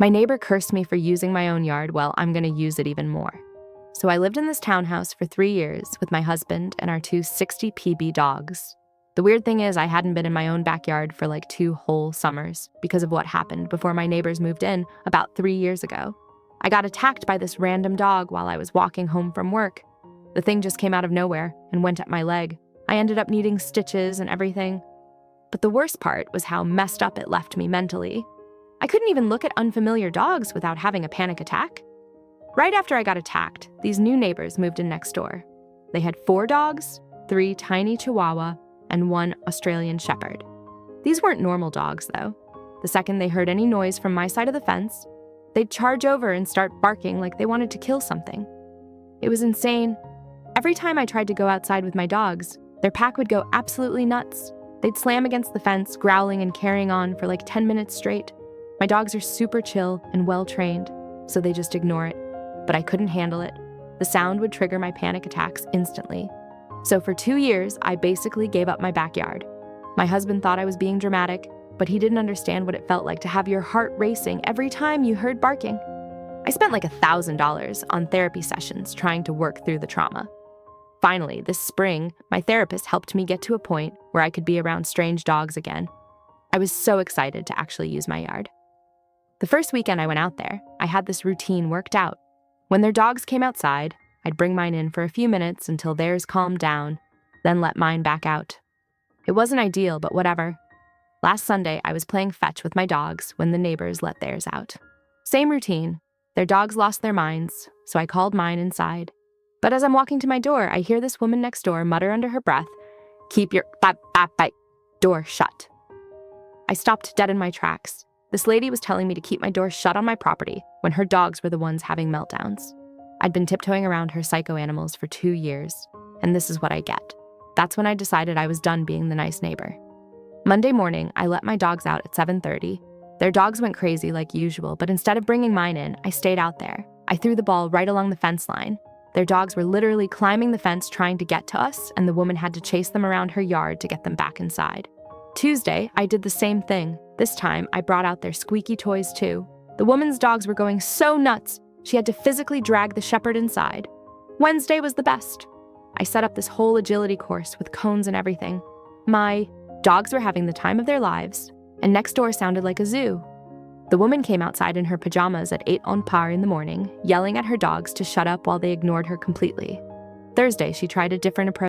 My neighbor cursed me for using my own yard. Well, I'm going to use it even more. So I lived in this townhouse for 3 years with my husband and our two 60 PB dogs. The weird thing is I hadn't been in my own backyard for like 2 whole summers because of what happened before my neighbors moved in about 3 years ago. I got attacked by this random dog while I was walking home from work. The thing just came out of nowhere and went at my leg. I ended up needing stitches and everything. But the worst part was how messed up it left me mentally. I couldn't even look at unfamiliar dogs without having a panic attack. Right after I got attacked, these new neighbors moved in next door. They had 4 dogs, 3 tiny Chihuahua, and 1 Australian Shepherd. These weren't normal dogs, though. The second they heard any noise from my side of the fence, they'd charge over and start barking like they wanted to kill something. It was insane. Every time I tried to go outside with my dogs, their pack would go absolutely nuts. They'd slam against the fence, growling and carrying on for like 10 minutes straight. My dogs are super chill and well-trained, so they just ignore it. But I couldn't handle it. The sound would trigger my panic attacks instantly. So for 2 years, I basically gave up my backyard. My husband thought I was being dramatic, but he didn't understand what it felt like to have your heart racing every time you heard barking. I spent like $1,000 on therapy sessions trying to work through the trauma. Finally, this spring, my therapist helped me get to a point where I could be around strange dogs again. I was so excited to actually use my yard. The first weekend I went out there, I had this routine worked out. When their dogs came outside, I'd bring mine in for a few minutes until theirs calmed down, then let mine back out. It wasn't ideal, but whatever. Last Sunday, I was playing fetch with my dogs when the neighbors let theirs out. Same routine. Their dogs lost their minds, so I called mine inside. But as I'm walking to my door, I hear this woman next door mutter under her breath, "Keep your door shut." I stopped dead in my tracks. This lady was telling me to keep my door shut on my property when her dogs were the ones having meltdowns. I'd been tiptoeing around her psycho animals for 2 years, and this is what I get. That's when I decided I was done being the nice neighbor. Monday morning, I let my dogs out at 7:30. Their dogs went crazy like usual, but instead of bringing mine in, I stayed out there. I threw the ball right along the fence line. Their dogs were literally climbing the fence trying to get to us, and the woman had to chase them around her yard to get them back inside. Tuesday, I did the same thing. This time, I brought out their squeaky toys too. The woman's dogs were going so nuts, she had to physically drag the shepherd inside. Wednesday was the best. I set up this whole agility course with cones and everything. My dogs were having the time of their lives, and next door sounded like a zoo. The woman came outside in her pajamas at 8 on par in the morning, yelling at her dogs to shut up while they ignored her completely. Thursday, she tried a different approach.